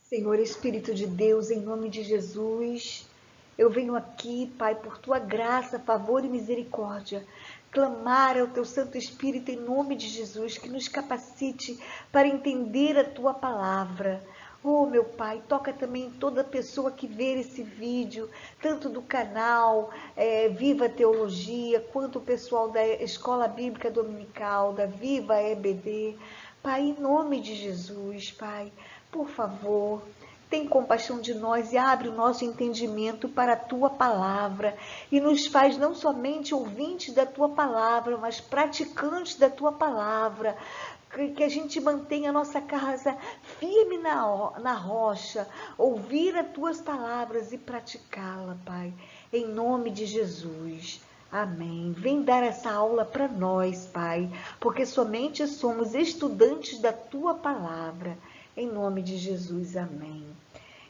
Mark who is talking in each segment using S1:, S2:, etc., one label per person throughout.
S1: Senhor Espírito de Deus, em nome de Jesus, eu venho aqui, Pai, por Tua graça, favor e misericórdia, clamar ao Teu Santo Espírito em nome de Jesus, que nos capacite para entender a Tua palavra. Oh, meu Pai, toca também toda pessoa que vê esse vídeo, tanto do canal Viva Teologia, quanto o pessoal da Escola Bíblica Dominical, da Viva EBD. Pai, em nome de Jesus, Pai, por favor, tem compaixão de nós e abre o nosso entendimento para a Tua palavra e nos faz não somente ouvintes da Tua palavra, mas praticantes da Tua palavra. Que a gente mantenha a nossa casa firme na rocha, ouvir as Tuas palavras e praticá-la, Pai, em nome de Jesus. Amém. Vem dar essa aula para nós, Pai, porque somente somos estudantes da Tua palavra. Em nome de Jesus, amém.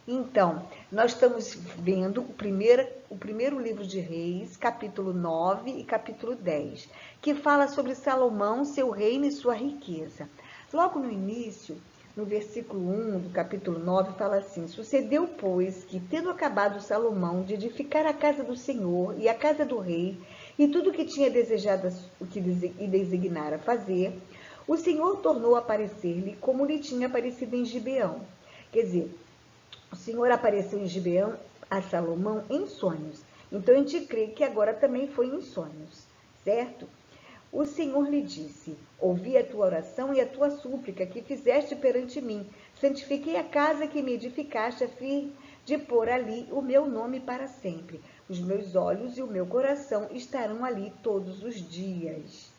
S1: Então, nós estamos vendo o primeiro livro de Reis, capítulo 9 e capítulo 10, que fala sobre Salomão, seu reino e sua riqueza. Logo no início, no versículo 1 do capítulo 9, fala assim: Sucedeu, pois, que, tendo acabado Salomão de edificar a casa do Senhor e a casa do rei, e tudo o que tinha desejado e designara fazer, o Senhor tornou a aparecer-lhe como lhe tinha aparecido em Gibeão. Quer dizer, o Senhor apareceu em Gibeão a Salomão em sonhos. Então a gente crê que agora também foi em sonhos, certo? O Senhor lhe disse: Ouvi a tua oração e a tua súplica que fizeste perante mim. Santifiquei a casa que me edificaste a fim de pôr ali o meu nome para sempre. Os meus olhos e o meu coração estarão ali todos os dias.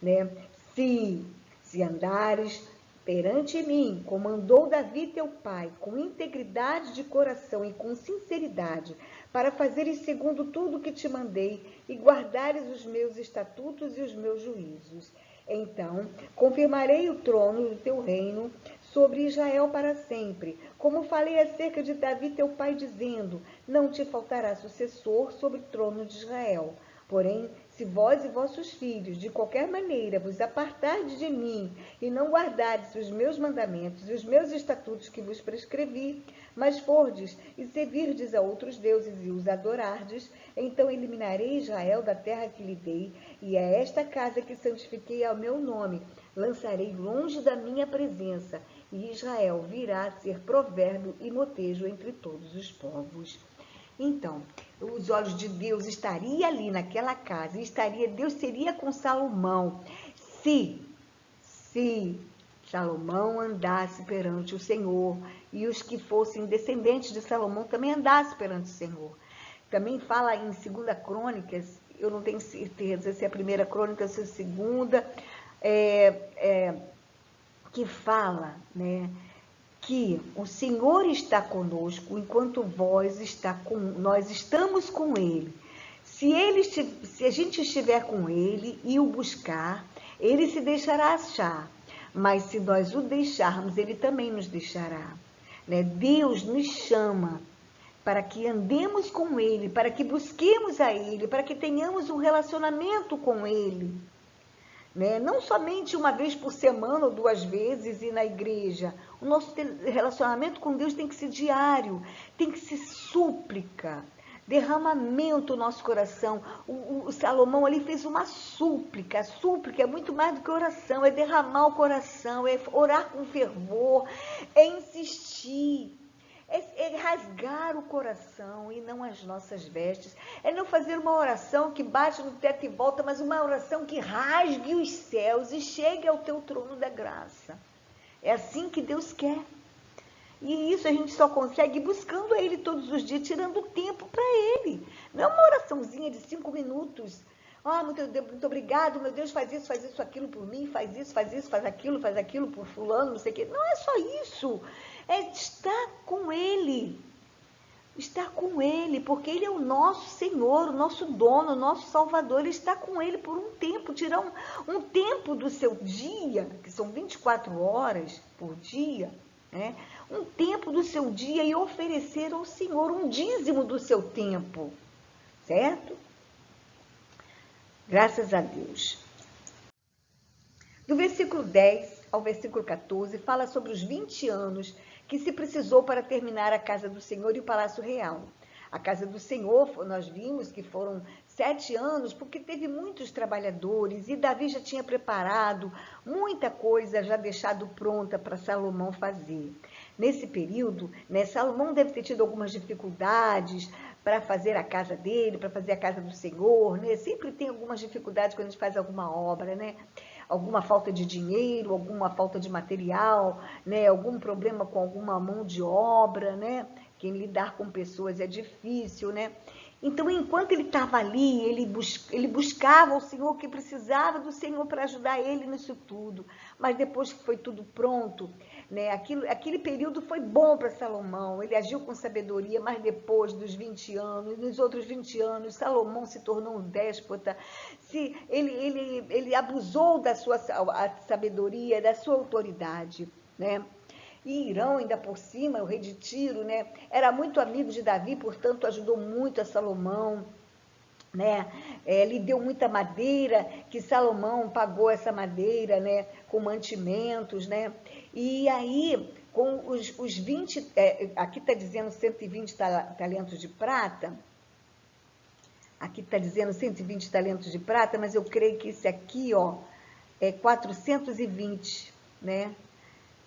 S1: Né? Se andares perante mim, como andou Davi teu pai, com integridade de coração e com sinceridade, para fazeres segundo tudo que te mandei, e guardares os meus estatutos e os meus juízos. Então, confirmarei o trono do teu reino sobre Israel para sempre, como falei acerca de Davi teu pai, dizendo: não te faltará sucessor sobre o trono de Israel. Porém, se vós e vossos filhos, de qualquer maneira, vos apartardes de mim, e não guardardes os meus mandamentos e os meus estatutos que vos prescrevi, mas fordes e servirdes a outros deuses e os adorardes, então eliminarei Israel da terra que lhe dei, e a esta casa que santifiquei ao meu nome, lançarei longe da minha presença, e Israel virá a ser provérbio e motejo entre todos os povos. Então, os olhos de Deus estariam ali naquela casa, Deus seria com Salomão, se Salomão andasse perante o Senhor, e os que fossem descendentes de Salomão também andassem perante o Senhor. Também fala em 2 Crônicas, eu não tenho certeza se é a primeira crônica ou se é a segunda, que fala, né, que o Senhor está conosco enquanto nós estamos com Ele. Se a gente estiver com Ele e o buscar, Ele se deixará achar. Mas se nós o deixarmos, Ele também nos deixará. Né? Deus nos chama para que andemos com Ele, para que busquemos a Ele, para que tenhamos um relacionamento com Ele. Né? Não somente uma vez por semana ou 2 vezes ir na igreja. O nosso relacionamento com Deus tem que ser diário, tem que ser súplica, derramamento no nosso coração. O Salomão ali fez uma súplica. A súplica é muito mais do que oração, é derramar o coração, é orar com fervor, é insistir. É rasgar o coração e não as nossas vestes. É não fazer uma oração que bate no teto e volta, mas uma oração que rasgue os céus e chegue ao teu trono da graça. É assim que Deus quer. E isso a gente só consegue buscando a Ele todos os dias, tirando tempo para Ele. Não é uma oraçãozinha de 5 minutos. Muito obrigado, meu Deus, faz isso, aquilo por mim, faz isso, faz aquilo por fulano, não sei o quê. Não é só isso. É estar com Ele. Estar com Ele, porque Ele é o nosso Senhor, o nosso dono, o nosso Salvador. Ele está com Ele por um tempo, tirar um tempo do seu dia, que são 24 horas por dia, né? Um tempo do seu dia e oferecer ao Senhor um dízimo do seu tempo, certo? Graças a Deus. Do versículo 10 ao versículo 14, fala sobre os 20 anos que se precisou para terminar a casa do Senhor e o palácio real. A casa do Senhor, nós vimos que foram 7 anos, porque teve muitos trabalhadores e Davi já tinha preparado muita coisa, já deixado pronta para Salomão fazer. Nesse período, né, Salomão deve ter tido algumas dificuldades para fazer a casa dele, para fazer a casa do Senhor, né? Sempre tem algumas dificuldades quando a gente faz alguma obra, né? Alguma falta de dinheiro, alguma falta de material, né? Algum problema com alguma mão de obra, né? Que lidar com pessoas é difícil, né? Então, enquanto ele estava ali, ele buscava o Senhor, que precisava do Senhor para ajudar ele nisso tudo. Mas depois que foi tudo pronto, né, aquele período foi bom para Salomão, ele agiu com sabedoria, mas depois dos 20 anos, nos outros 20 anos, Salomão se tornou um déspota, ele abusou da sua sabedoria, da sua autoridade, né? E Irão, ainda por cima, o rei de Tiro, né, era muito amigo de Davi, portanto, ajudou muito a Salomão, né? Lhe deu muita madeira, que Salomão pagou essa madeira, né, com mantimentos, né? E aí, com os 20, aqui está dizendo 120 talentos de prata, aqui está dizendo 120 talentos de prata, mas eu creio que esse aqui, ó, é 420, né?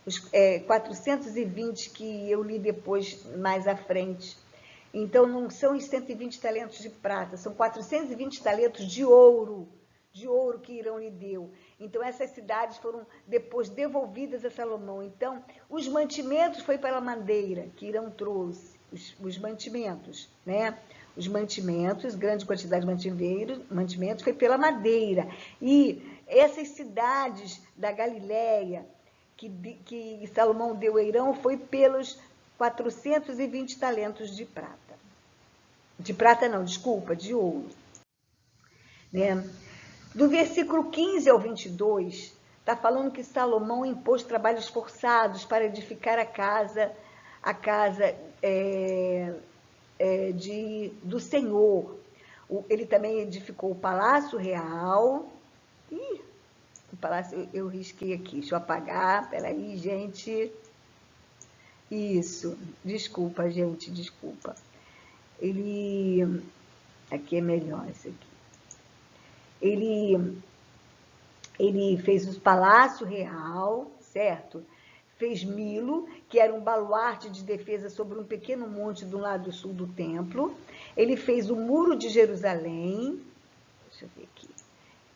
S1: Os 420 que eu li depois, mais à frente. Então, não são os 120 talentos de prata, são 420 talentos de ouro que Irão lhe deu. Então, essas cidades foram depois devolvidas a Salomão. Então, os mantimentos foi pela madeira que Irão trouxe, os mantimentos, né? Os mantimentos, grande quantidade de mantimentos, foi pela madeira. E essas cidades da Galileia, que Salomão deu a Irão, foi pelos 420 talentos de prata. De prata não, desculpa, de ouro. Né? Do versículo 15 ao 22, está falando que Salomão impôs trabalhos forçados para edificar a casa do Senhor. Ele também edificou o palácio real. O palácio eu risquei aqui, deixa eu apagar, peraí, gente. Isso, desculpa, gente, desculpa. Aqui é melhor esse aqui. Ele fez o palácio real, certo? Fez Milo, que era um baluarte de defesa sobre um pequeno monte do lado sul do templo. Ele fez o muro de Jerusalém. Deixa eu ver aqui.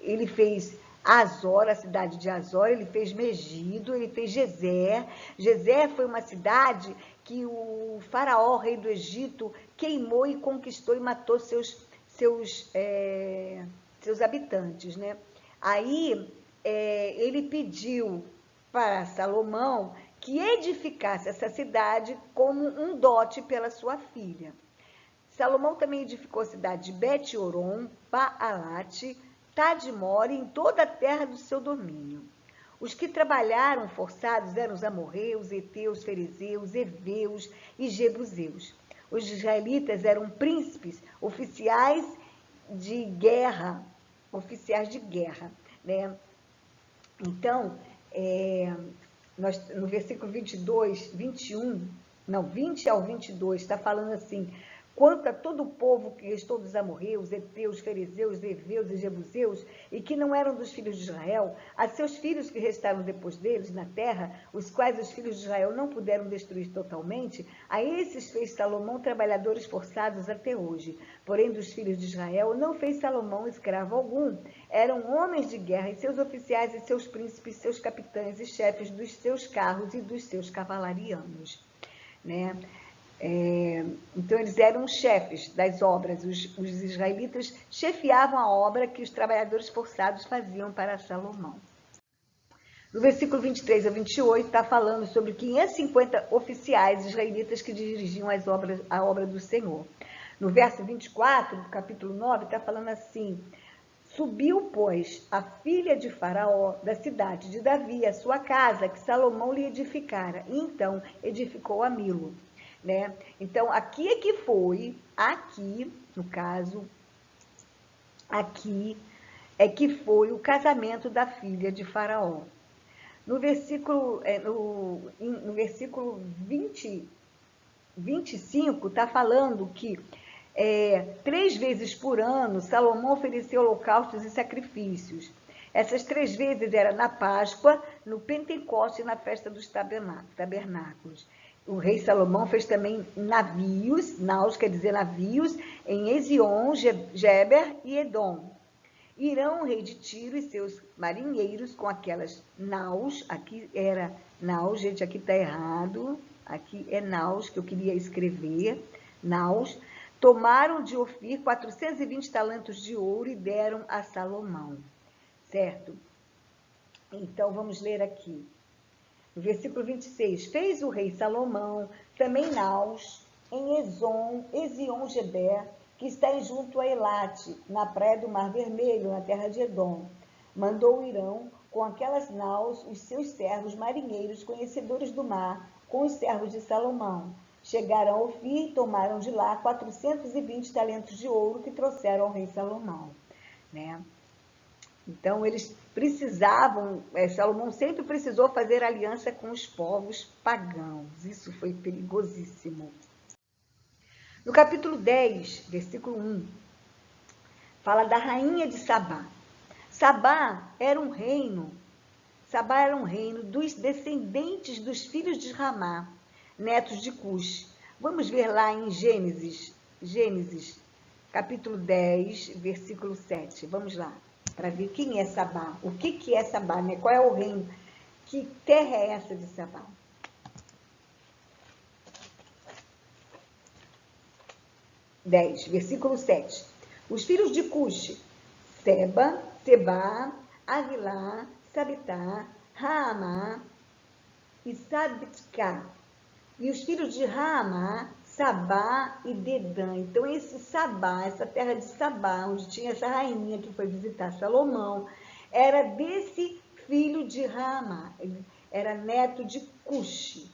S1: Ele fez Azor, a cidade de Azor, ele fez Megido, ele fez Gezer. Gezer foi uma cidade que o faraó, rei do Egito, queimou e conquistou e matou seus habitantes, né? Aí ele pediu para Salomão que edificasse essa cidade como um dote pela sua filha. Salomão também edificou a cidade de Bet-Horon, Baalate, Tadmor, em toda a terra do seu domínio. Os que trabalharam forçados eram os amorreus, heteus, fariseus, heveus e jebuseus. Os israelitas eram príncipes, oficiais de guerra, né? Então, no versículo 22, 21, não, 20 ao 22, está falando assim: quanto a todo o povo que restou dos amorreus, heteus, fariseus, heveus e jebuseus, e que não eram dos filhos de Israel, a seus filhos que restaram depois deles na terra, os quais os filhos de Israel não puderam destruir totalmente, a esses fez Salomão trabalhadores forçados até hoje. Porém, dos filhos de Israel não fez Salomão escravo algum. Eram homens de guerra, e seus oficiais, e seus príncipes, seus capitães e chefes dos seus carros e dos seus cavalarianos, né? Então, eles eram chefes das obras, os israelitas chefiavam a obra que os trabalhadores forçados faziam para Salomão. No versículo 23 a 28, está falando sobre 550 oficiais israelitas que dirigiam a obra do Senhor. No verso 24, do capítulo 9, está falando assim: subiu, pois, a filha de Faraó da cidade de Davi, a sua casa, que Salomão lhe edificara, e então edificou a Milo. Né? Então, aqui no caso, aqui é que foi o casamento da filha de Faraó. No versículo, no versículo 25, está falando que 3 vezes por ano Salomão oferecia holocaustos e sacrifícios. Essas 3 vezes era na Páscoa, no Pentecoste e na festa dos tabernáculos. O rei Salomão fez também naus quer dizer navios, em Ezion, Geber e Edom. Irão, rei de Tiro, e seus marinheiros com aquelas naus, aqui era naus, gente, aqui está errado, aqui é naus, que eu queria escrever, naus, tomaram de Ofir 420 talentos de ouro e deram a Salomão, certo? Então, vamos ler aqui. No versículo 26, fez o rei Salomão também naus em Ezion-Geber, que está junto a Elate, na praia do Mar Vermelho, na terra de Edom. Mandou Irão, com aquelas naus, os seus servos marinheiros, conhecedores do mar, com os servos de Salomão. Chegaram a Ofir e tomaram de lá 420 talentos de ouro que trouxeram ao rei Salomão, né? Então, eles precisavam, Salomão sempre precisou fazer aliança com os povos pagãos. Isso foi perigosíssimo. No capítulo 10, versículo 1, fala da rainha de Sabá. Sabá era um reino dos descendentes dos filhos de Ramá, netos de Cus. Vamos ver lá em Gênesis, capítulo 10, versículo 7. Vamos lá, para ver quem é Sabá, o que é Sabá, né? Qual é o reino, que terra é essa de Sabá? 10, versículo 7. Os filhos de Cush, Seba, Avilá, Sabitá, Raamá e Sabitká. E os filhos de Raamá, Sabá e Dedã. Então, esse Sabá, essa terra de Sabá, onde tinha essa rainha que foi visitar Salomão, era desse filho de Raamá. Ele era neto de Cush.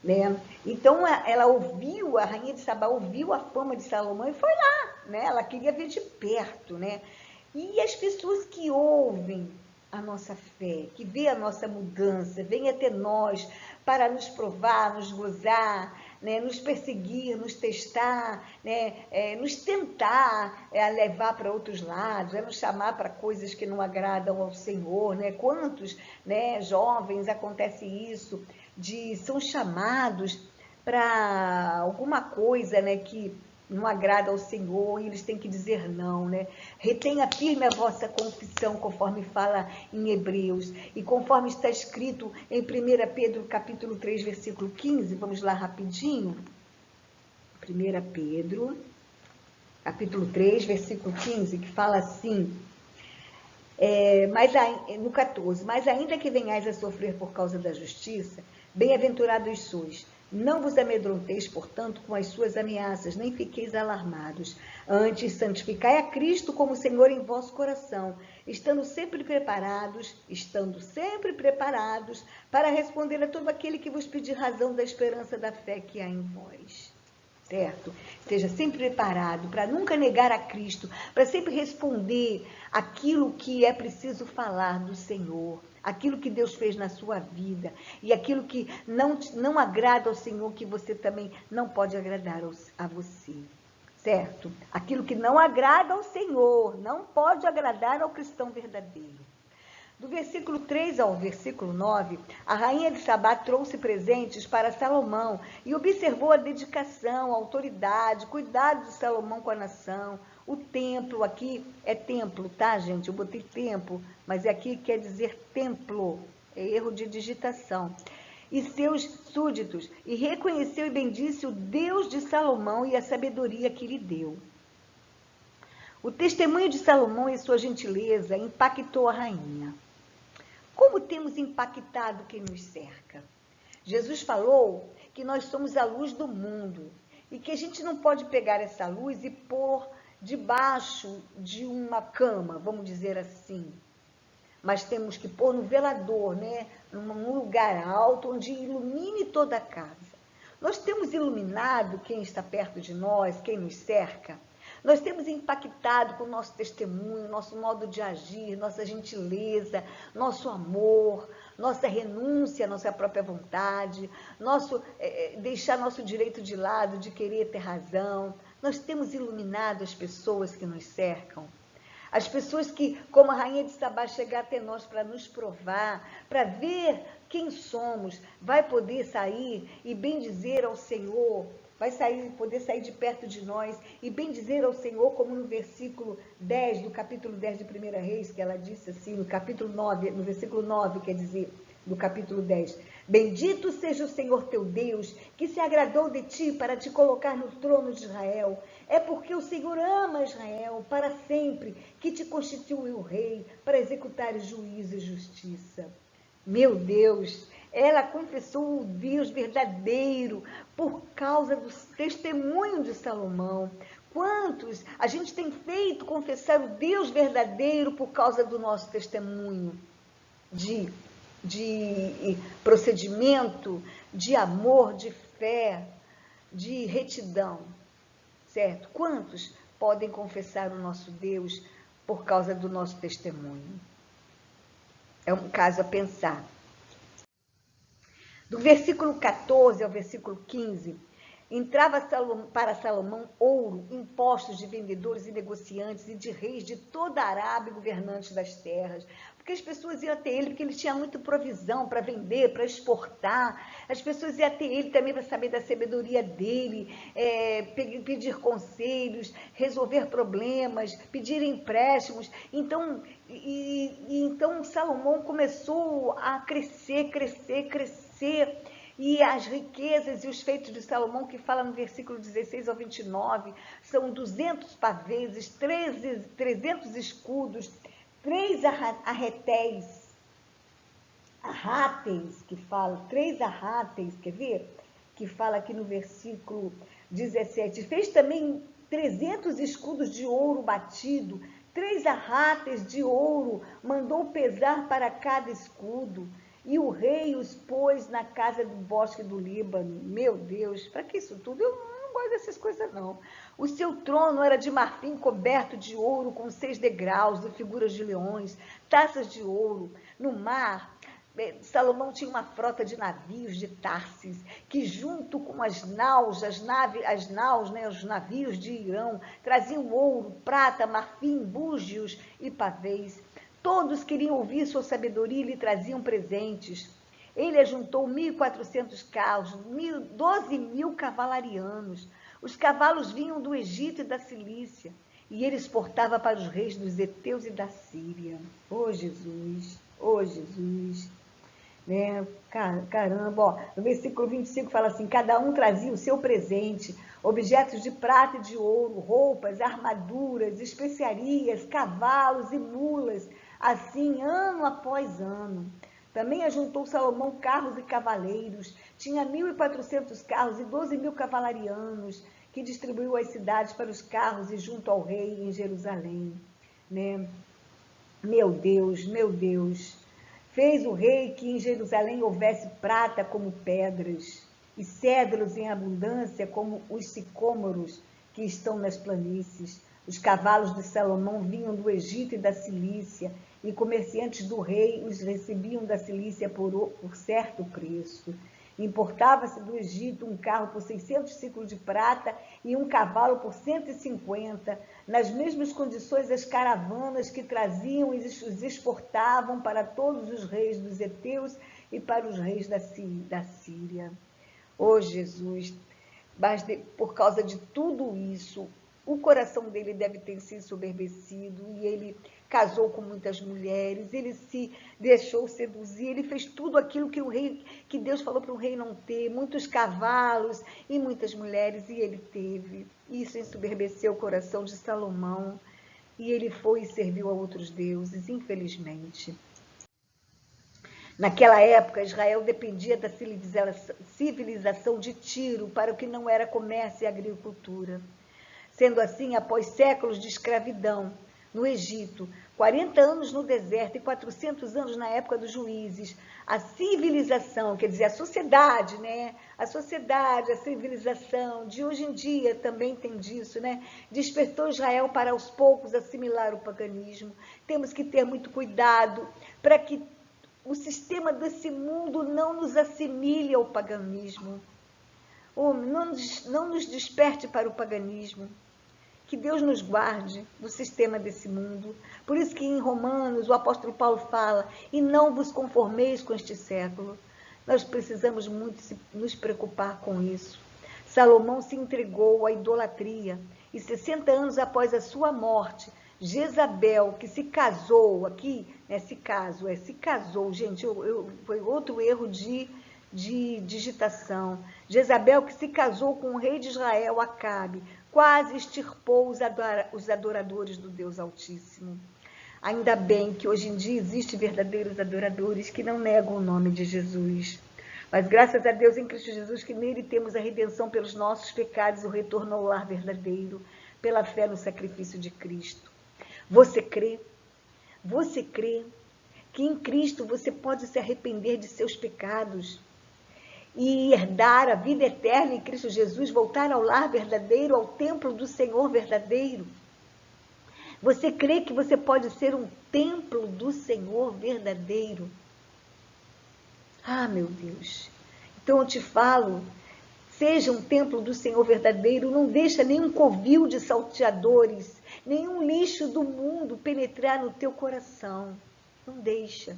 S1: Né? Então, ela ouviu, a rainha de Sabá ouviu a fama de Salomão e foi lá, né? Ela queria ver de perto, né? E as pessoas que ouvem a nossa fé, que vê a nossa mudança, vêm até nós para nos provar, nos gozar, né? Nos perseguir, nos testar, né? Nos tentar levar para outros lados, nos chamar para coisas que não agradam ao Senhor, né? Quantos, né, jovens acontece isso, são chamados para alguma coisa, né, que não agrada ao Senhor, e eles têm que dizer não, né? Retenha firme a vossa confissão, conforme fala em Hebreus, e conforme está escrito em 1 Pedro, capítulo 3, versículo 15, vamos lá rapidinho. 1 Pedro, capítulo 3, versículo 15, que fala assim, no 14, mas ainda que venhais a sofrer por causa da justiça, bem-aventurados sois. Não vos amedronteis, portanto, com as suas ameaças, nem fiqueis alarmados. Antes, santificai a Cristo como Senhor em vosso coração, estando sempre preparados para responder a todo aquele que vos pedir razão da esperança da fé que há em vós. Certo? Esteja sempre preparado para nunca negar a Cristo, para sempre responder aquilo que é preciso falar do Senhor, aquilo que Deus fez na sua vida, e aquilo que não agrada ao Senhor, que você também não pode agradar a você. Certo? Aquilo que não agrada ao Senhor, não pode agradar ao cristão verdadeiro. Do versículo 3 ao versículo 9, a rainha de Sabá trouxe presentes para Salomão e observou a dedicação, a autoridade, cuidado de Salomão com a nação. O templo, aqui é templo, tá, gente? Eu botei templo, mas aqui quer dizer templo, é erro de digitação. E seus súditos, e reconheceu e bendisse o Deus de Salomão e a sabedoria que lhe deu. O testemunho de Salomão e sua gentileza impactou a rainha. Como temos impactado quem nos cerca? Jesus falou que nós somos a luz do mundo e que a gente não pode pegar essa luz e pôr debaixo de uma cama, vamos dizer assim. Mas temos que pôr no velador, né? Num lugar alto onde ilumine toda a casa. Nós temos iluminado quem está perto de nós, quem nos cerca. Nós temos impactado com o nosso testemunho, nosso modo de agir, nossa gentileza, nosso amor, nossa renúncia à nossa própria vontade, deixar nosso direito de lado, de querer ter razão. Nós temos iluminado as pessoas que nos cercam. As pessoas que, como a rainha de Sabá, chegar até nós para nos provar, para ver quem somos, vai poder sair e bendizer ao Senhor, poder sair de perto de nós e bendizer ao Senhor, como no versículo 10, do capítulo 10 de 1 Reis, que ela disse assim, no capítulo 9, no versículo 9, quer dizer, do capítulo 10. Bendito seja o Senhor teu Deus, que se agradou de ti para te colocar no trono de Israel. É porque o Senhor ama Israel para sempre, que te constituiu rei para executar juízo e justiça. Meu Deus, ela confessou o Deus verdadeiro por causa do testemunho de Salomão. Quantos a gente tem feito confessar o Deus verdadeiro por causa do nosso testemunho de procedimento, de amor, de fé, de retidão, certo? Quantos podem confessar o nosso Deus por causa do nosso testemunho? É um caso a pensar. Do versículo 14 ao versículo 15, entrava para Salomão ouro, impostos de vendedores e negociantes e de reis de toda a Arábia e governantes das terras, porque as pessoas iam até ele, porque ele tinha muita provisão para vender, para exportar, as pessoas iam até ele também para saber da sabedoria dele, pedir conselhos, resolver problemas, pedir empréstimos. Então Salomão começou a crescer, e as riquezas e os feitos de Salomão, que fala no versículo 16 ao 29, são 200 pavês, 300 escudos, 3 arráteis, que fala, 3 arráteis, quer ver? Que fala aqui no versículo 17. Fez também 300 escudos de ouro batido, 3 arráteis de ouro, mandou pesar para cada escudo. E o rei os pôs na casa do bosque do Líbano. Meu Deus, para que isso tudo? Eu não gosto dessas coisas, não. O seu trono era de marfim coberto de ouro, com 6 degraus e figuras de leões, taças de ouro. No mar, Salomão tinha uma frota de navios de Tarsis, que junto com os navios de Irão, traziam ouro, prata, marfim, búzios e pavês. Todos queriam ouvir sua sabedoria e lhe traziam presentes. Ele ajuntou 1.400 carros, 12.000 cavalarianos. Os cavalos vinham do Egito e da Cilícia, e ele exportava para os reis dos heteus e da Síria. Oh, Jesus! Oh, Jesus! Né? Caramba! Ó, no versículo 25 fala assim, cada um trazia o seu presente, objetos de prata e de ouro, roupas, armaduras, especiarias, cavalos e mulas, assim, ano após ano. Também ajuntou Salomão carros e cavaleiros, tinha 1.400 carros e 12.000 cavalarianos, que distribuiu as cidades para os carros e junto ao rei em Jerusalém. Né? Meu Deus, meu Deus! Fez o rei que em Jerusalém houvesse prata como pedras, e cedros em abundância como os sicômoros que estão nas planícies. Os cavalos de Salomão vinham do Egito e da Cilícia, e comerciantes do rei os recebiam da Cilícia por certo preço. Importava-se do Egito um carro por 600 ciclos de prata e um cavalo por 150. Nas mesmas condições, as caravanas que traziam e os exportavam para todos os reis dos heteus e para os reis da Síria. Oh, Jesus! Mas por causa de tudo isso, o coração dele deve ter se ensoberbecido e ele casou com muitas mulheres, ele se deixou seduzir, ele fez tudo aquilo que Deus falou para o rei não ter, muitos cavalos e muitas mulheres, e ele teve. Isso ensoberbeceu o coração de Salomão e ele foi e serviu a outros deuses, infelizmente. Naquela época, Israel dependia da civilização de Tiro para o que não era comércio e agricultura. Sendo assim, após séculos de escravidão, no Egito, 40 anos no deserto e 400 anos na época dos juízes. A civilização, quer dizer, a sociedade, né? A sociedade, a civilização de hoje em dia também tem disso, né? Despertou Israel para aos poucos assimilar o paganismo. Temos que ter muito cuidado para que o sistema desse mundo não nos assimile ao paganismo, ou não nos desperte para o paganismo. Que Deus nos guarde do sistema desse mundo. Por isso que em Romanos o apóstolo Paulo fala, e não vos conformeis com este século. Nós precisamos muito nos preocupar com isso. Salomão se entregou à idolatria, e 60 anos após a sua morte, Jezabel, que se casou, aqui, né, se casou, gente, foi outro erro de digitação. Jezabel, que se casou com o rei de Israel, Acabe, quase extirpou os adoradores do Deus Altíssimo. Ainda bem que hoje em dia existem verdadeiros adoradores que não negam o nome de Jesus. Mas graças a Deus em Cristo Jesus, que nele temos a redenção pelos nossos pecados e o retorno ao lar verdadeiro, pela fé no sacrifício de Cristo. Você crê? Você crê que em Cristo você pode se arrepender de seus pecados e herdar a vida eterna em Cristo Jesus, voltar ao lar verdadeiro, ao templo do Senhor verdadeiro? Você crê que você pode ser um templo do Senhor verdadeiro? Ah, meu Deus! Então eu te falo, seja um templo do Senhor verdadeiro, não deixa nenhum covil de salteadores, nenhum lixo do mundo penetrar no teu coração. Não deixa.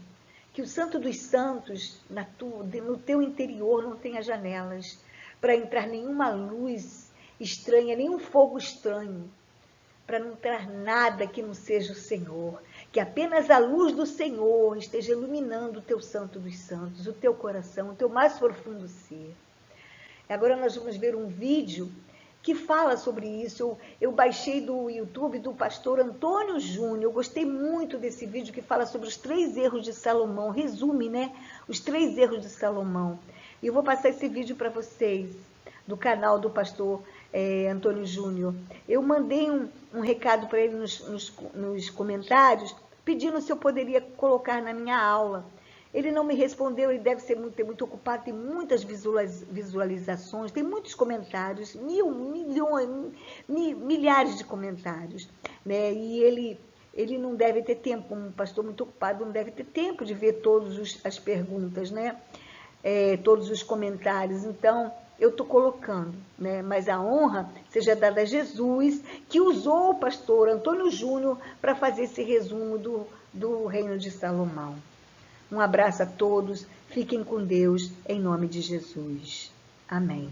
S1: Que o Santo dos Santos, no teu interior, não tenha janelas para entrar nenhuma luz estranha, nenhum fogo estranho, para não entrar nada que não seja o Senhor. Que apenas a luz do Senhor esteja iluminando o teu Santo dos Santos, o teu coração, o teu mais profundo ser. Agora nós vamos ver um vídeo que fala sobre isso. Eu baixei do YouTube do pastor Antônio Júnior. Eu gostei muito desse vídeo que fala sobre os 3 erros de Salomão. Resume, né? Os 3 erros de Salomão. E eu vou passar esse vídeo para vocês, do canal do pastor Antônio Júnior. Eu mandei um recado para ele nos comentários, pedindo se eu poderia colocar na minha aula. Ele não me respondeu, ele deve ser ter muito ocupado, tem muitas visualizações, tem muitos comentários, milhares de comentários, né? E ele não deve ter tempo, um pastor muito ocupado, não deve ter tempo de ver todas as perguntas, né? Todos os comentários. Então, eu estou colocando, né? Mas a honra seja dada a Jesus, que usou o pastor Antônio Júnior para fazer esse resumo do Reino de Salomão. Um abraço a todos, fiquem com Deus, em nome de Jesus. Amém.